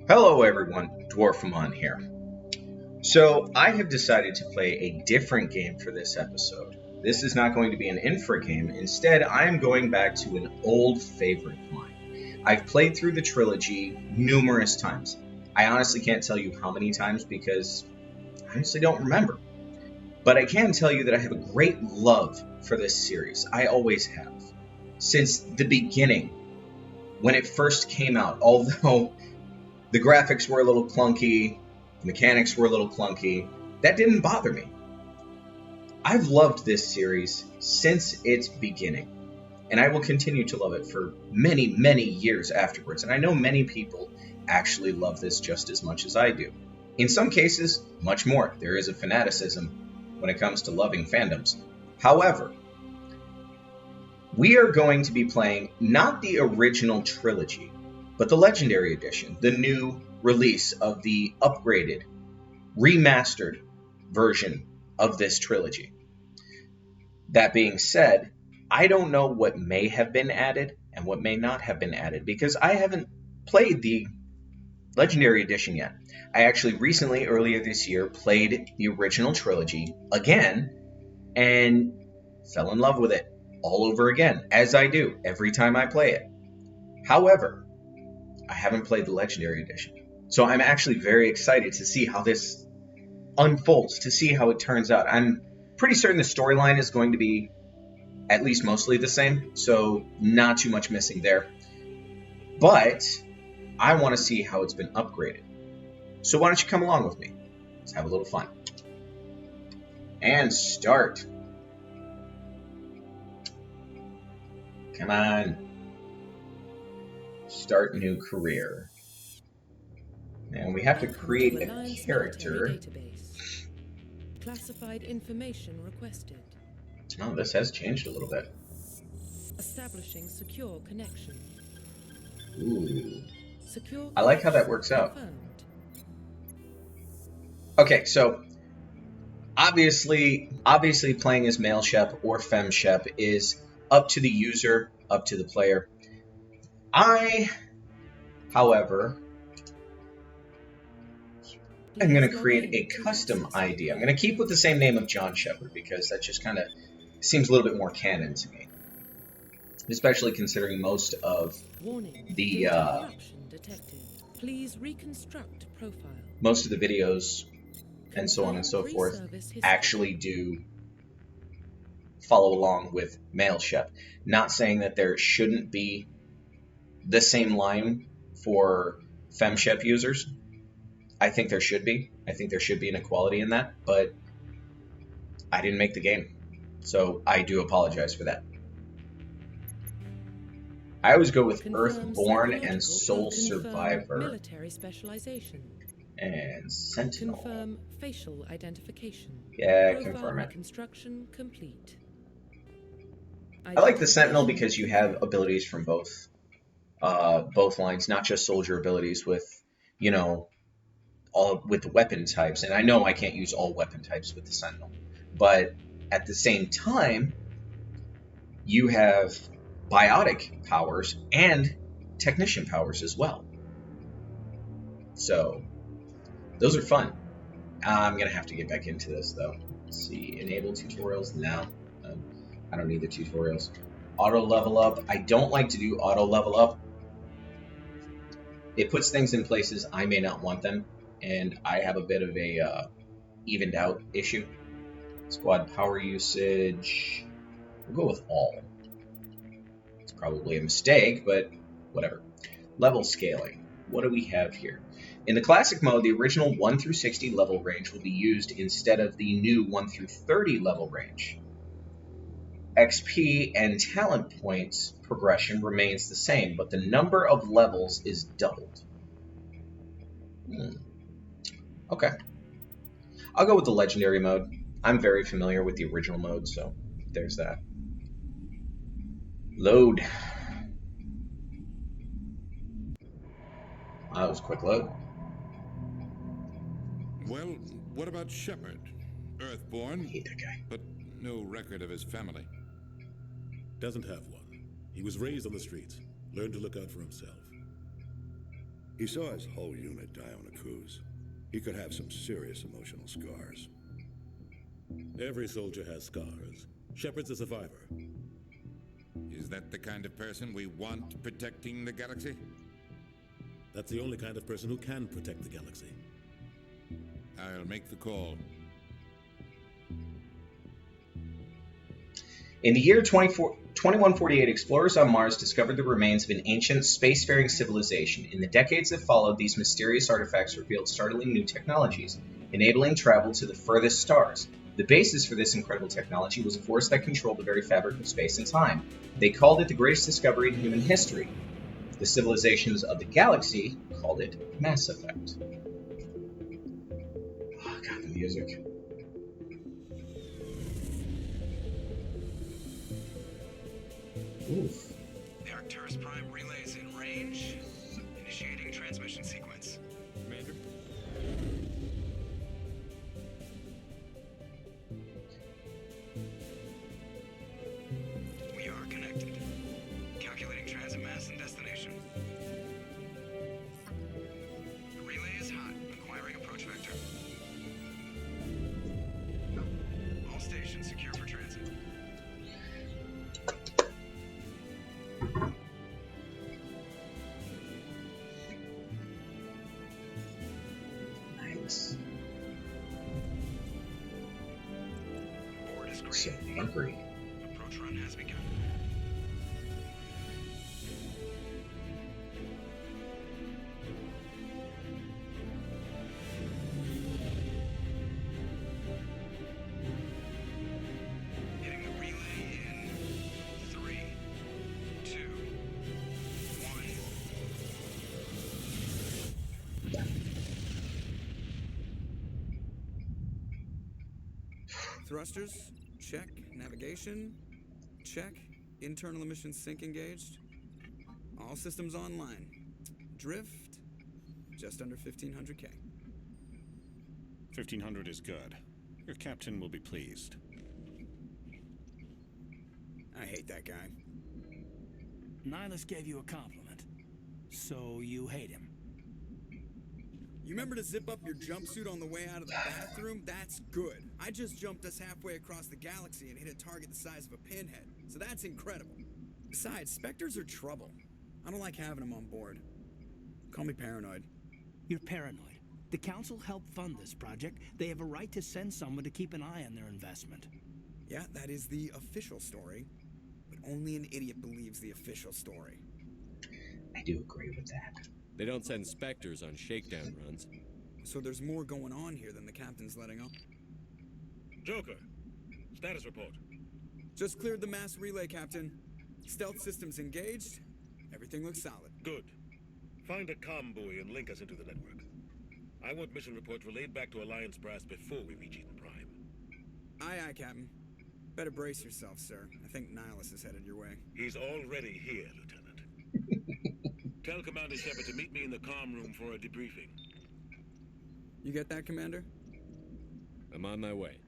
Hello everyone, Dwarfamon here. So I have decided to play a different game for this episode. This is not going to be an infra game. Instead, I am going back to an old favorite of mine. I've played through the trilogy numerous times. I honestly can't tell you how many times because I honestly don't remember. But I can tell you that I have a great love for this series. I always have. Since the beginning, when it first came out, although the graphics were a little clunky, the mechanics were a little clunky, that didn't bother me. I've loved this series since its beginning, and I will continue to love it for many, many years afterwards. And I know many people actually love this just as much as I do. In some cases, much more. There is a fanaticism when it comes to loving fandoms. However, we are going to be playing not the original trilogy, but the Legendary Edition, the new release of the upgraded, remastered version of this trilogy. That being said, I don't know what may have been added and what may not have been added because I haven't played the Legendary Edition yet. I actually recently, earlier this year, played the original trilogy again and fell in love with it all over again, as I do every time I play it. However, I haven't played the Legendary Edition. So I'm actually very excited to see how this unfolds, to see how it turns out. I'm pretty certain the storyline is going to be at least mostly the same, so not too much missing there. But I want to see how it's been upgraded. So why don't you come along with me? Let's have a little fun. And start. Come on. Start new career. And we have to create a character. Classified information requested. Oh, this has changed a little bit. Establishing secure connection. Ooh. Secure I like how that works out. confirmed. Okay, so obviously playing as male Shep or femme Shep is up to the user, up to the player. I, however, am going to create a custom ID. I'm going to keep with the same name of John Shepard because that just kind of seems a little bit more canon to me. Especially considering most of the Please reconstruct profile. most of the videos and so on and so forth actually do follow along with male Shep. Not saying that there shouldn't be the same line for femme Shep users. I think there should be. I think there should be an equality in that, but I didn't make the game, so I do apologize for that. I always go with Earthborn and Soul Survivor. Military specialization. And Sentinel. Confirm facial identification. Yeah, Profile confirm it. Reconstruction complete. I like the Sentinel because you have abilities from both lines, not just soldier abilities with, all with the weapon types. And I know I can't use all weapon types with the Sentinel, but at the same time, you have biotic powers and technician powers as well. So those are fun. I'm going to have to get back into this, though. Let's see. Enable tutorials? No. I don't need the tutorials. Auto level up. I don't like to do auto level up. It puts things in places I may not want them, and I have a bit of a evened out issue. Squad power usage. We'll go with all. It's probably a mistake, but whatever. Level scaling. What do we have here? In the classic mode, the original 1 through 60 level range will be used instead of the new 1 through 30 level range. XP and talent points progression remains the same, but the number of levels is doubled. Okay. I'll go with the legendary mode. I'm very familiar with the original mode, so there's that. Load. That was a quick load. Well, what about Shepard? Earthborn, I hate that guy. but no record of his family. Doesn't have one. He was raised on the streets. Learned to look out for himself. He saw his whole unit die on a cruise. He could have some serious emotional scars. Every soldier has scars. Shepard's a survivor. Is that the kind of person we want protecting the galaxy? That's the only kind of person who can protect the galaxy. I'll make the call. In the year 2148, explorers on Mars discovered the remains of an ancient spacefaring civilization. In the decades that followed, these mysterious artifacts revealed startling new technologies, enabling travel to the furthest stars. The basis for this incredible technology was a force that controlled the very fabric of space and time. They called it the greatest discovery in human history. The civilizations of the galaxy called it Mass Effect. Oh, God, the music. Oof. The Arcturus Prime relay is in range. Initiating transmission sequence. Commander? We are connected. Calculating transit mass and destination. The relay is hot. Acquiring approach vector. All stations secure for transit. Nice. Board is So green. hungry. Approach run has begun. Hitting the relay in 3, 2, 1. Thrusters, check. Navigation, check. Internal emission sync engaged. All systems online. Drift, just under 1500K. 1500 is good. Your captain will be pleased. I hate that guy. Nihilus gave you a compliment. So you hate him. You remember to zip up your jumpsuit on the way out of the bathroom? That's good. I just jumped us halfway across the galaxy and hit a target the size of a pinhead. So that's incredible. Besides, Spectres are trouble. I don't like having them on board. Call me paranoid. You're paranoid. The Council helped fund this project. They have a right to send someone to keep an eye on their investment. Yeah, that is the official story. But only an idiot believes the official story. I do agree with that. They don't send Spectres on shakedown runs. So there's more going on here than the captain's letting on. Joker, status report. Just cleared the mass relay, Captain. Stealth systems engaged. Everything looks solid. Good. Find a comm buoy and link us into the network. I want mission reports relayed back to Alliance brass before we reach Eden Prime. Aye, aye, Captain. Better brace yourself, sir. I think Nihilus is headed your way. He's already here, Lieutenant. Tell Commander Shepard to meet me in the comm room for a debriefing. You get that, Commander? I'm on my way.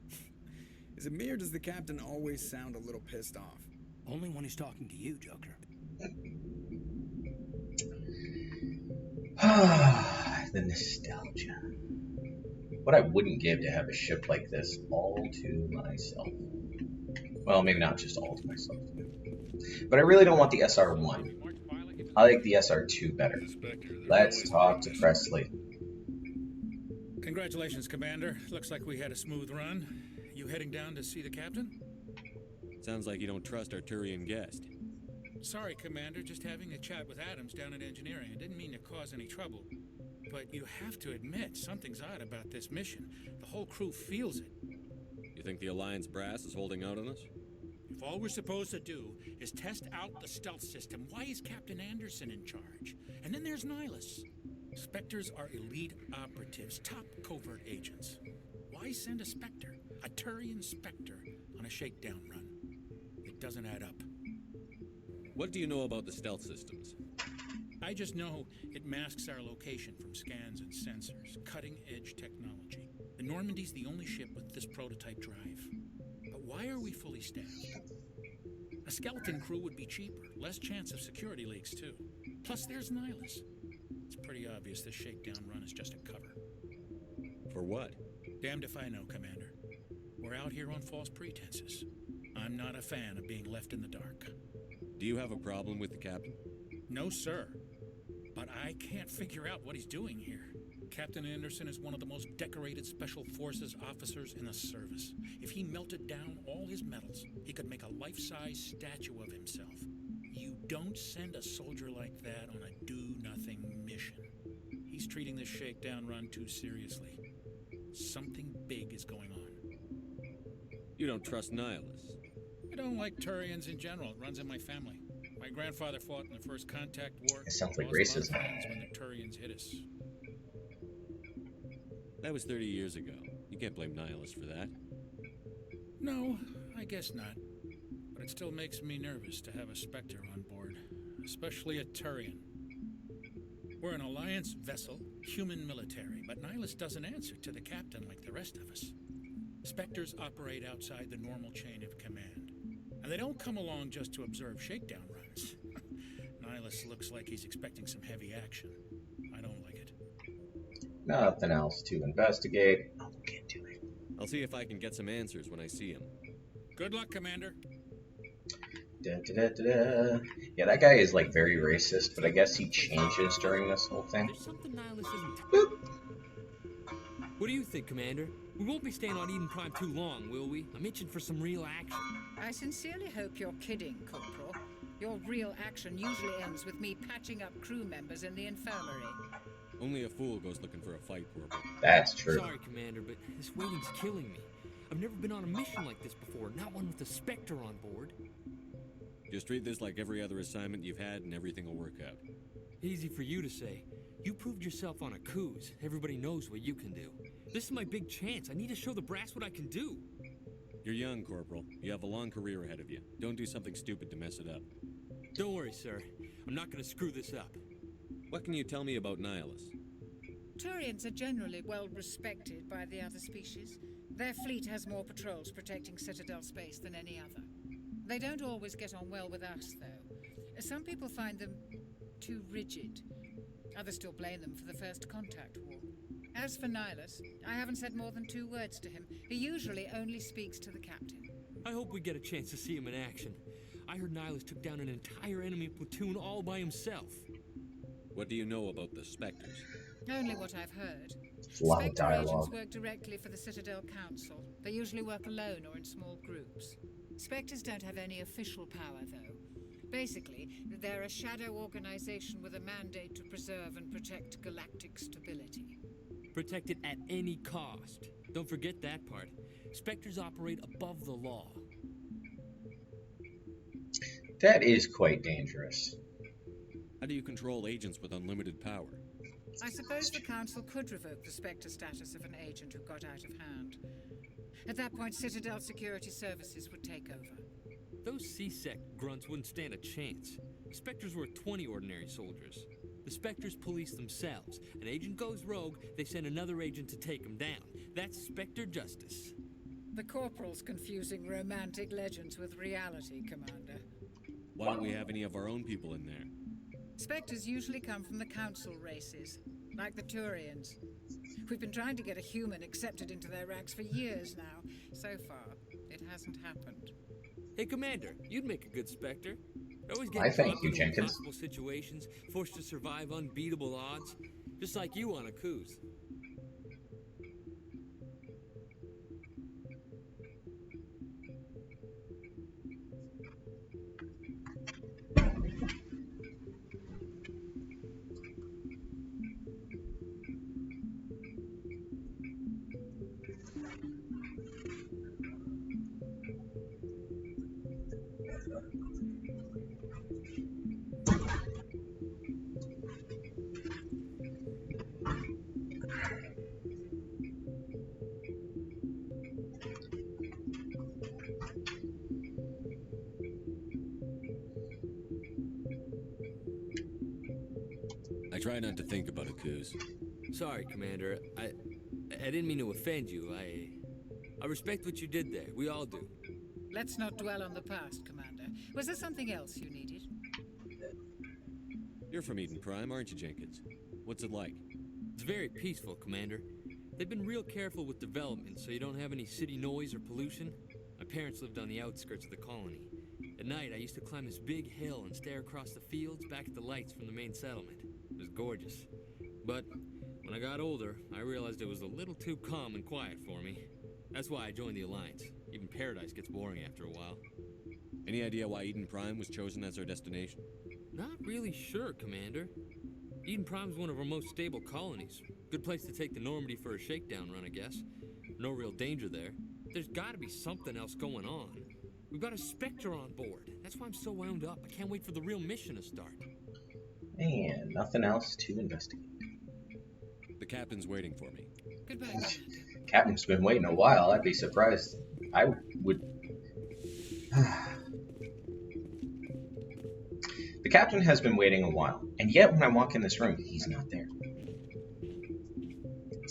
Is it me or does the Captain always sound a little pissed off? Only when he's talking to you, Joker. The nostalgia. What I wouldn't give to have a ship like this all to myself. Well, maybe not just all to myself. But I really don't want the SR-1. I like the SR-2 better. Let's talk to Presley. Congratulations, Commander. Looks like we had a smooth run. You heading down to see the captain? Sounds like you don't trust our Turian guest. Sorry, Commander. Just having a chat with Adams down in engineering. I didn't mean to cause any trouble. But you have to admit, something's odd about this mission. The whole crew feels it. You think the Alliance brass is holding out on us? If all we're supposed to do is test out the stealth system, why is Captain Anderson in charge? And then there's Nihilus. Spectres are elite operatives, top covert agents. Why send a Spectre, a Turian Spectre, on a shakedown run? It doesn't add up. What do you know about the stealth systems? I just know it masks our location from scans and sensors. Cutting-edge technology. The Normandy's the only ship with this prototype drive. But why are we fully staffed? A skeleton crew would be cheaper, less chance of security leaks too. Plus there's Nihilus. It's pretty obvious this shakedown run is just a cover. For what? Damned if I know, Commander. We're out here on false pretenses. I'm not a fan of being left in the dark. Do you have a problem with the captain? No, sir. But I can't figure out what he's doing here. Captain Anderson is one of the most decorated Special Forces officers in the service. If he melted down all his medals, he could make a life-size statue of himself. You don't send a soldier like that on a do-nothing mission. He's treating this shakedown run too seriously. Something big is going on. You don't trust Nihilus? I don't like Turians in general. It runs in my family. My grandfather fought in the First Contact War. It sounds like Lost a lot of racism. friends when the Turians hit us. That was 30 years ago. You can't blame Nihilus for that. No, I guess not. But it still makes me nervous to have a Spectre on board, especially a Turian. We're an Alliance vessel, human military, but Nihilus doesn't answer to the captain like the rest of us. Spectres operate outside the normal chain of command, and they don't come along just to observe shakedown runs. Nihilus looks like he's expecting some heavy action. I don't like it. Nothing else to investigate. I'll look into it. I'll see if I can get some answers when I see him. Good luck, Commander. Da, da, da, da, da. Yeah, that guy is like very racist, but I guess he changes during this whole thing. There's something Nihilus isn't. Boop. What do you think, Commander? We won't be staying on Eden Prime too long, will we? I'm itching for some real action. I sincerely hope you're kidding, Corporal. Your real action usually ends with me patching up crew members in the infirmary. Only a fool goes looking for a fight, Corporal. That's true. Sorry, Commander, but this waiting's killing me. I've never been on a mission like this before, not one with a Spectre on board. Just treat this like every other assignment you've had and everything will work out. Easy for you to say. You proved yourself on a cruise. Everybody knows what you can do. This is my big chance. I need to show the brass what I can do. You're young, Corporal. You have a long career ahead of you. Don't do something stupid to mess it up. Don't worry, sir. I'm not going to screw this up. What can you tell me about Nihilus? Turians are generally well respected by the other species. Their fleet has more patrols protecting Citadel space than any other. They don't always get on well with us, though. Some people find them too rigid. Others still blame them for the First Contact War. As for Nihilus, I haven't said more than 2 words to him. He usually only speaks to the captain. I hope we get a chance to see him in action. I heard Nihilus took down an entire enemy platoon all by himself. What do you know about the Spectres? Only what I've heard. A lot of Spectre dialogue. agents work directly for the Citadel Council. They usually work alone or in small groups. Spectres don't have any official power, though. Basically, they're a shadow organization with a mandate to preserve and protect galactic stability. Protect it at any cost. Don't forget that part. Spectres operate above the law. That is quite dangerous. How do you control agents with unlimited power? I suppose the Council could revoke the Spectre status of an agent who got out of hand. At that point, Citadel Security Services would take over. Those C-Sec grunts wouldn't stand a chance. Spectres were 20 ordinary soldiers. The Spectres police themselves. An agent goes rogue, they send another agent to take him down. That's Spectre justice. The Corporal's confusing romantic legends with reality, Commander. Why don't we have any of our own people in there? Spectres usually come from the Council races, like the Turians. We've been trying to get a human accepted into their ranks for years now. So far, it hasn't happened. Hey, Commander, you'd make a good Spectre. Always I get thank dropped you, into Jenkins. impossible situations, forced to survive unbeatable odds, just like you on a cruise. I try not to think about Akuz. Sorry, Commander. I didn't mean to offend you. I respect what you did there. We all do. Let's not dwell on the past, Commander. Was there something else you needed? You're from Eden Prime, aren't you, Jenkins? What's it like? It's very peaceful, Commander. They've been real careful with development so you don't have any city noise or pollution. My parents lived on the outskirts of the colony. At night, I used to climb this big hill and stare across the fields back at the lights from the main settlement. It was gorgeous. But when I got older, I realized it was a little too calm and quiet for me. That's why I joined the Alliance. Even Paradise gets boring after a while. Any idea why Eden Prime was chosen as our destination? Not really sure, Commander. Eden Prime's one of our most stable colonies. Good place to take the Normandy for a shakedown run, I guess. No real danger there. There's gotta be something else going on. We've got a Spectre on board. That's why I'm so wound up. I can't wait for the real mission to start. And nothing else to investigate. The captain's waiting for me. Goodbye, Commander. Captain's been waiting a while. I'd be surprised. I would... The captain has been waiting a while, and yet when I walk in this room, he's not there.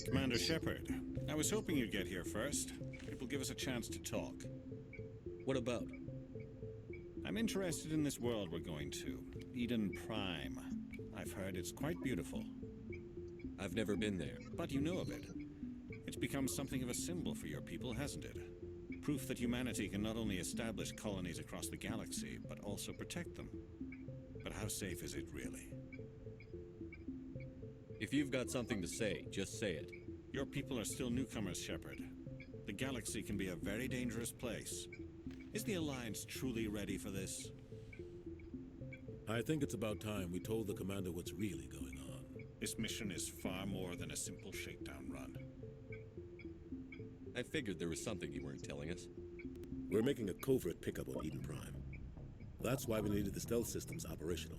Commander Shepard, I was hoping you'd get here first. It will give us a chance to talk. What about? I'm interested in this world we're going to, Eden Prime. I've heard it's quite beautiful. I've never been there. But you know of it. It's become something of a symbol for your people, hasn't it? Proof that humanity can not only establish colonies across the galaxy, but also protect them. But how safe is it really? If you've got something to say, just say it. Your people are still newcomers, Shepard. The galaxy can be a very dangerous place. Is the Alliance truly ready for this? I think it's about time we told the commander what's really going on. This mission is far more than a simple shakedown run. I figured there was something you weren't telling us. We're making a covert pickup on Eden Prime. That's why we needed the stealth systems operational.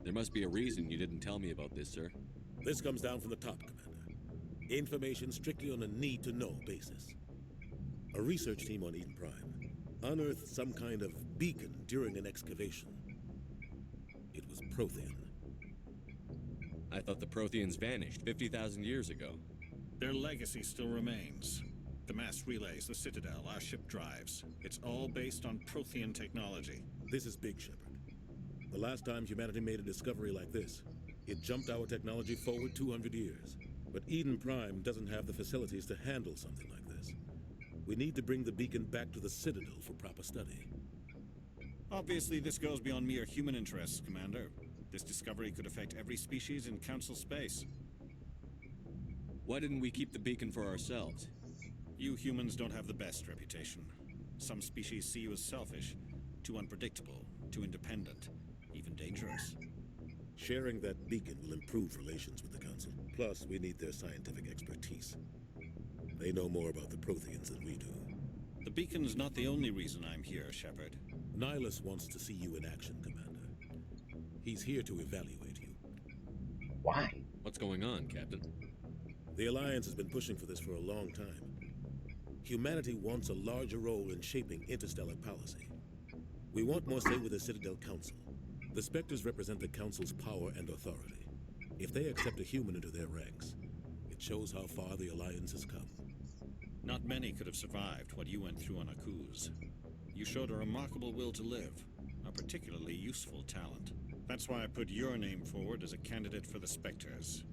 There must be a reason you didn't tell me about this, sir. This comes down from the top, Commander. Information strictly on a need-to-know basis. A research team on Eden Prime unearthed some kind of beacon during an excavation. It was Prothean. I thought the Protheans vanished 50,000 years ago. Their legacy still remains. The mass relays, the Citadel, our ship drives. It's all based on Prothean technology. This is big, Shepard. The last time humanity made a discovery like this, it jumped our technology forward 200 years. But Eden Prime doesn't have the facilities to handle something like this. We need to bring the beacon back to the Citadel for proper study. Obviously, this goes beyond mere human interests, Commander. This discovery could affect every species in Council space. Why didn't we keep the beacon for ourselves? You humans don't have the best reputation. Some species see you as selfish, too unpredictable, too independent, even dangerous. Sharing that beacon will improve relations with the Council. Plus, we need their scientific expertise. They know more about the Protheans than we do. The beacon's not the only reason I'm here, Shepard. Nihilus wants to see you in action, Commander. He's here to evaluate you. Why? What's going on, Captain? The Alliance has been pushing for this for a long time. Humanity wants a larger role in shaping interstellar policy. We want more say with the Citadel Council. The Spectres represent the Council's power and authority. If they accept a human into their ranks, it shows how far the Alliance has come. Not many could have survived what you went through on Akuz. You showed a remarkable will to live, a particularly useful talent. That's why I put your name forward as a candidate for the Spectres.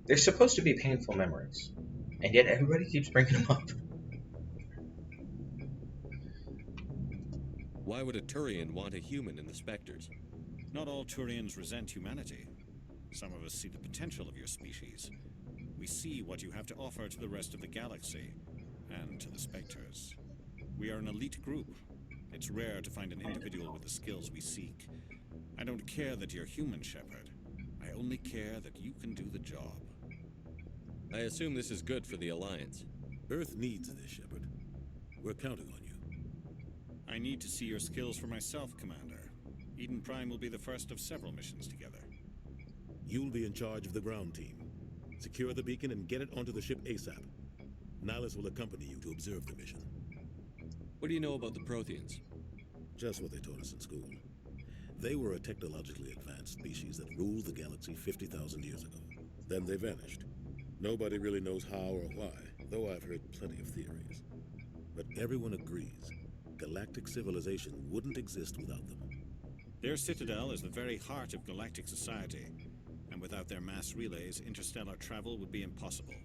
They're supposed to be painful memories, and yet everybody keeps bringing them up. Why would a Turian want a human in the Spectres? Not all Turians resent humanity. Some of us see the potential of your species. We see what you have to offer to the rest of the galaxy, and to the Spectres. We are an elite group. It's rare to find an individual with the skills we seek. I don't care that you're human, Shepard. I only care that you can do the job. I assume this is good for the Alliance. Earth needs this, Shepard. We're counting on you. I need to see your skills for myself, Commander. Eden Prime will be the first of several missions together. You'll be in charge of the ground team. Secure the beacon and get it onto the ship ASAP. Nihilus will accompany you to observe the mission. What do you know about the Protheans? Just what they taught us in school. They were a technologically advanced species that ruled the galaxy 50,000 years ago. Then they vanished. Nobody really knows how or why, though I've heard plenty of theories. But everyone agrees galactic civilization wouldn't exist without them. Their citadel is the very heart of galactic society, and without their mass relays, interstellar travel would be impossible.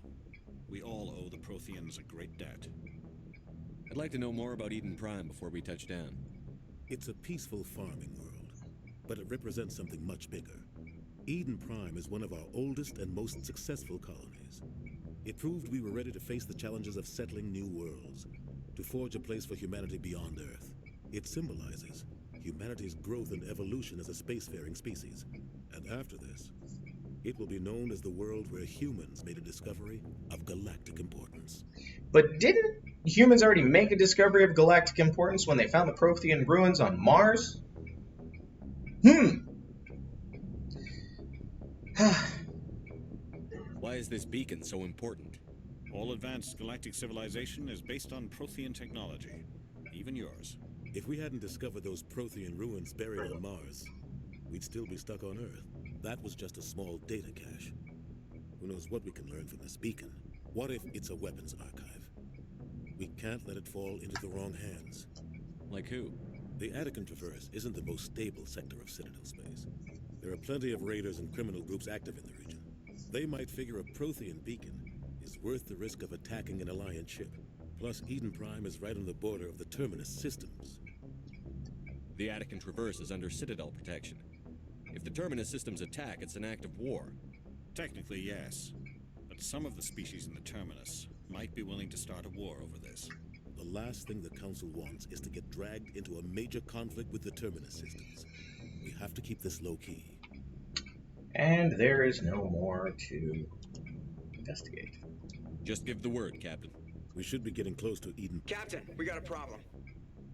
We all owe the Protheans a great debt. I'd like to know more about Eden Prime before we touch down. It's a peaceful farming world, but it represents something much bigger. Eden Prime is one of our oldest and most successful colonies. It proved we were ready to face the challenges of settling new worlds, to forge a place for humanity beyond Earth. It symbolizes humanity's growth and evolution as a spacefaring species. And after this, it will be known as the world where humans made a discovery of galactic importance. But didn't humans already make a discovery of galactic importance when they found the Prothean ruins on Mars? Why is this beacon so important? All advanced galactic civilization is based on Prothean technology, even yours. If we hadn't discovered those Prothean ruins buried on Mars, we'd still be stuck on Earth. That was just a small data cache. Who knows what we can learn from this beacon? What if it's a weapons archive? We can't let it fall into the wrong hands. Like who? The Attican Traverse isn't the most stable sector of Citadel space. There are plenty of raiders and criminal groups active in the region. They might figure a Prothean beacon is worth the risk of attacking an Alliance ship. Plus, Eden Prime is right on the border of the Terminus systems. The Attican Traverse is under Citadel protection. If the Terminus systems attack, it's an act of war. Technically, yes. But some of the species in the Terminus might be willing to start a war over this. The last thing the Council wants is to get dragged into a major conflict with the Terminus systems. We have to keep this low-key. And there is no more to investigate. Just give the word, Captain. We should be getting close to Eden. Captain, we got a problem.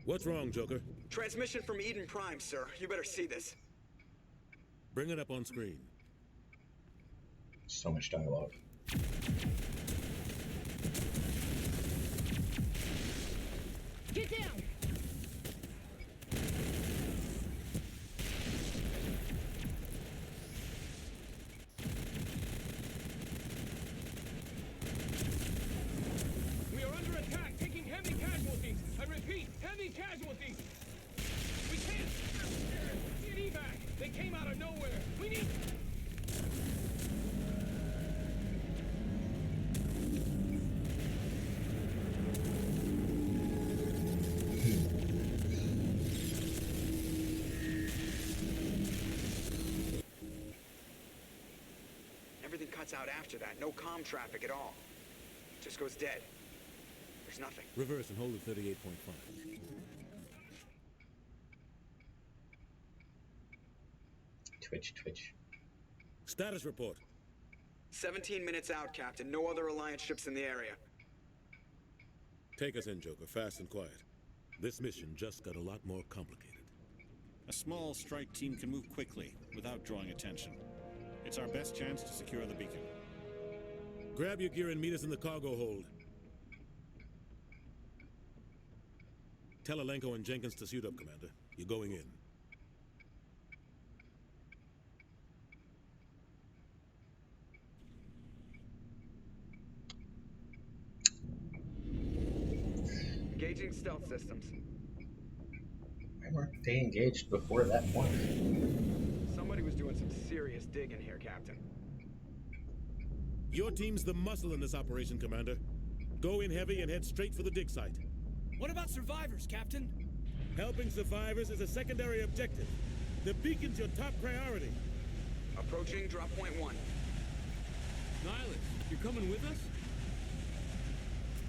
What's wrong, Joker? Transmission from Eden Prime, sir. You better see this. Bring it up on screen. So much dialogue. Get down! We are under attack, taking heavy casualties. I repeat, heavy casualties. We can't. Need evac. They came out of nowhere. We need. Everything cuts out after that. No comm traffic at all. Just goes dead. There's nothing. Reverse and hold at 38.5. Twitch. Status report. 17 minutes out, Captain. No other Alliance ships in the area. Take us in, Joker, fast and quiet. This mission just got a lot more complicated. A small strike team can move quickly, without drawing attention. It's our best chance to secure the beacon. Grab your gear and meet us in the cargo hold. Tell Alenko and Jenkins to suit up, Commander. You're going in. Engaging stealth systems. Why weren't they engaged before that point? Somebody was doing some serious digging here, Captain. Your team's the muscle in this operation, Commander. Go in heavy and head straight for the dig site. What about survivors, Captain? Helping survivors is a secondary objective. The beacon's your top priority. Approaching drop point 1. Nihilus, you're coming with us?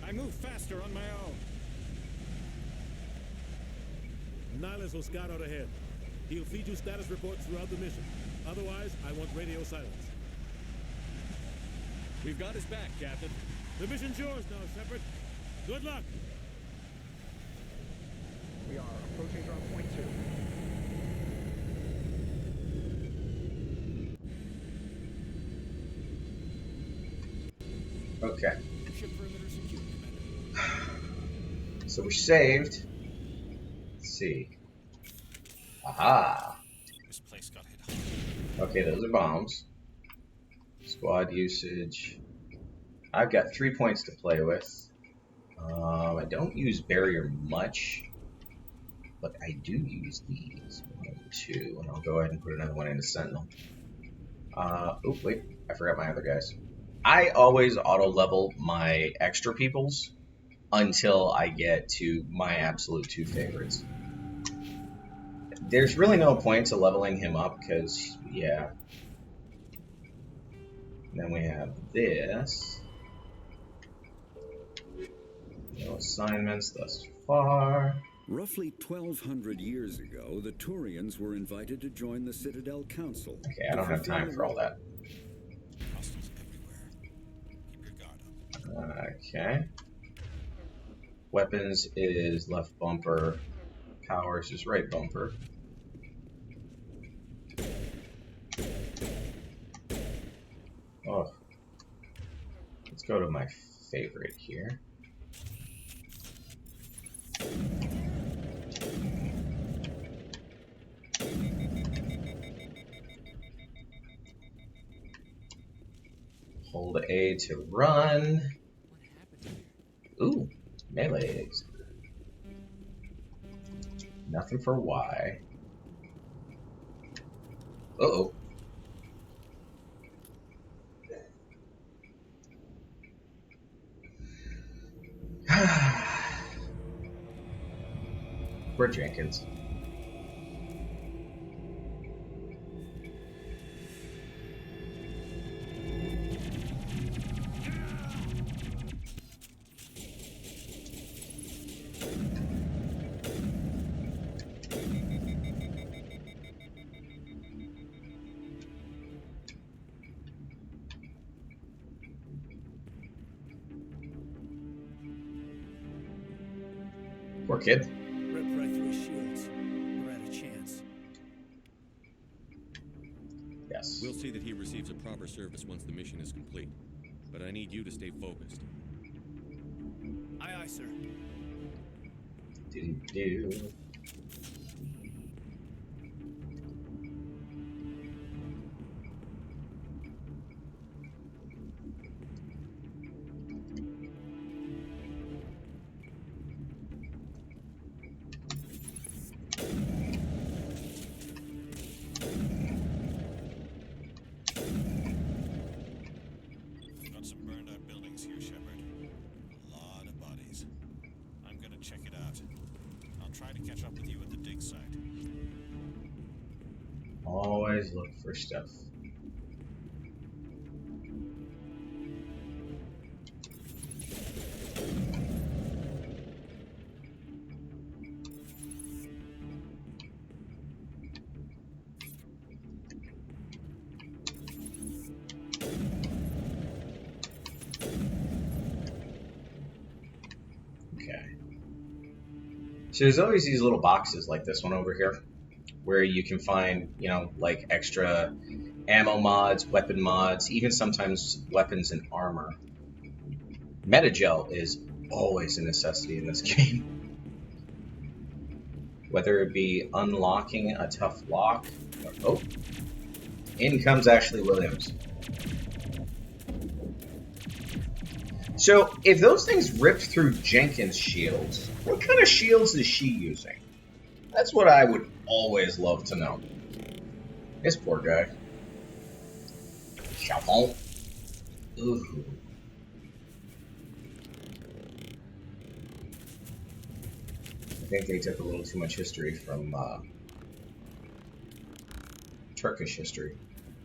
I move faster on my own. Nihilus will scout out ahead. He'll feed you status reports throughout the mission. Otherwise, I want radio silence. We've got his back, Captain. The mission's yours now, Shepard. Good luck. We are approaching drop point 2. Okay. Ship perimeter secure, Commander. So we're saved. Let's see. Aha! This place got hit hard. Okay, those are bombs. Squad usage. I've got 3 points to play with. I don't use barrier much. But I do use these. 1, 2, and I'll go ahead and put another one into Sentinel. Oh, wait. I forgot my other guys. I always auto-level my extra peoples until I get to my absolute 2 favorites. There's really no point to leveling him up, because, yeah. And then we have this. No assignments thus far. Roughly 1,200 years ago, the Turians were invited to join the Citadel Council. Okay, I don't have time for all that. Hostiles everywhere. Keep your guard up. Okay. Weapons is left bumper. Powers is right bumper. Oh. Let's go to my favorite here. Hold A to run. Ooh, melees. Nothing for Y. Uh-oh. Poor Jenkins. Poor kid. Rip right through his shields. We're at a chance. Yes. We'll see that he receives a proper service once the mission is complete. But I need you to stay focused. Aye, aye, sir. Do. Got some burned out buildings here, Shepard. A lot of bodies. I'm gonna check it out. I'll try to catch up with you at the dig site. Always look for stuff. Okay. So there's always these little boxes like this one over here, where you can find, you know, like extra ammo mods, weapon mods, even sometimes weapons and armor. Metagel is always a necessity in this game. Whether it be unlocking a tough lock, or, oh, in comes Ashley Williams. So, if those things ripped through Jenkins' shields, what kind of shields is she using? That's what I would always love to know. This poor guy. Chavon. Ooh. I think they took a little too much history from Turkish history.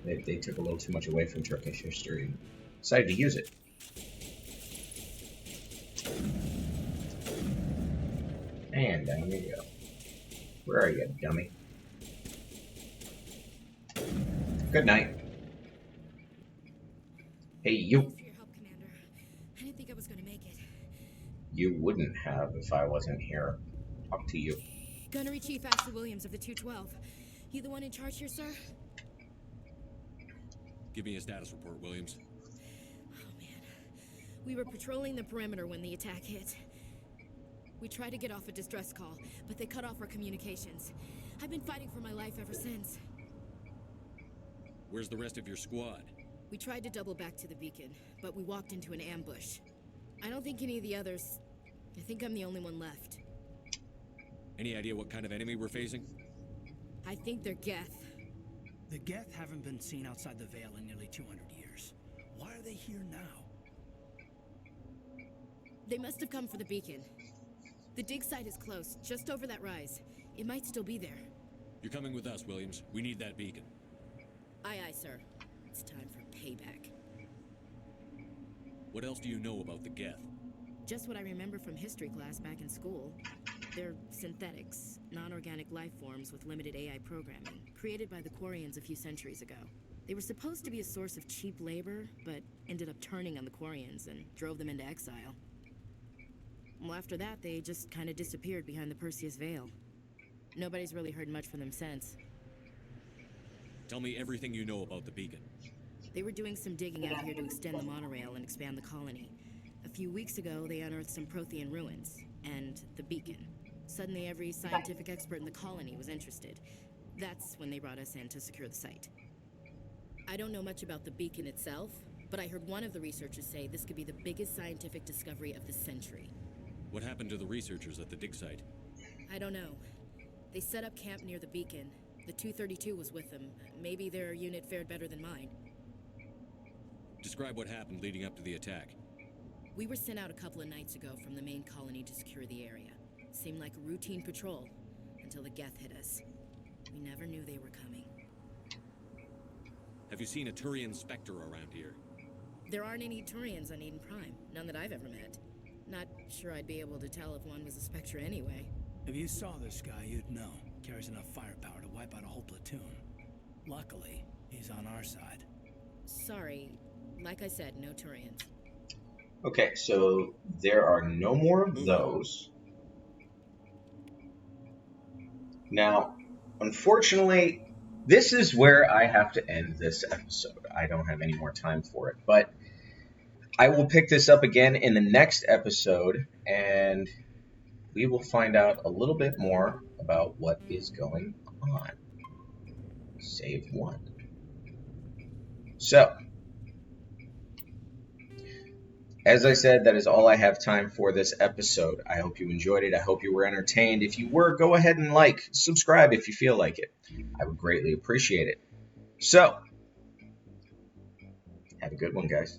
They took a little too much away from Turkish history and decided to use it. And down you go. Where are you, dummy? Good night. Hey, you. Thanks for your help, Commander. I didn't think I was gonna make it. You wouldn't have if I wasn't here. Talk to you. Gunnery Chief Ashley Williams of the 212. You the one in charge here, sir? Give me a status report, Williams. Oh, man. We were patrolling the perimeter when the attack hit. We tried to get off a distress call, but they cut off our communications. I've been fighting for my life ever since. Where's the rest of your squad? We tried to double back to the beacon, but we walked into an ambush. I don't think any of the others... I think I'm the only one left. Any idea what kind of enemy we're facing? I think they're Geth. The Geth haven't been seen outside the Veil in nearly 200 years. Why are they here now? They must have come for the beacon. The dig site is close, just over that rise. It might still be there. You're coming with us, Williams. We need that beacon. Aye, aye, sir. It's time for payback. What else do you know about the Geth? Just what I remember from history class back in school. They're synthetics, non-organic life forms with limited AI programming, created by the Quarians a few centuries ago. They were supposed to be a source of cheap labor, but ended up turning on the Quarians and drove them into exile. Well, after that, they just kind of disappeared behind the Perseus Veil. Nobody's really heard much from them since. Tell me everything you know about the beacon. They were doing some digging out here to extend the monorail and expand the colony. A few weeks ago, they unearthed some Prothean ruins, and the beacon. Suddenly, every scientific expert in the colony was interested. That's when they brought us in to secure the site. I don't know much about the beacon itself, but I heard one of the researchers say this could be the biggest scientific discovery of the century. What happened to the researchers at the dig site? I don't know. They set up camp near the beacon. The 232 was with them. Maybe their unit fared better than mine. Describe what happened leading up to the attack. We were sent out a couple of nights ago from the main colony to secure the area. Seemed like a routine patrol, until the Geth hit us. We never knew they were coming. Have you seen a Turian Spectre around here? There aren't any Turians on Eden Prime. None that I've ever met. Not sure I'd be able to tell if one was a Spectre anyway. If you saw this guy, you'd know. Carries enough firepower to wipe out a whole platoon. Luckily, he's on our side. Sorry. Like I said, no Turians. Okay, so there are no more of those. Now, unfortunately, this is where I have to end this episode. I don't have any more time for it, but I will pick this up again in the next episode, and we will find out a little bit more about what is going on. Save one. So, as I said, that is all I have time for this episode. I hope you enjoyed it. I hope you were entertained. If you were, go ahead and subscribe if you feel like it. I would greatly appreciate it. So, have a good one, guys.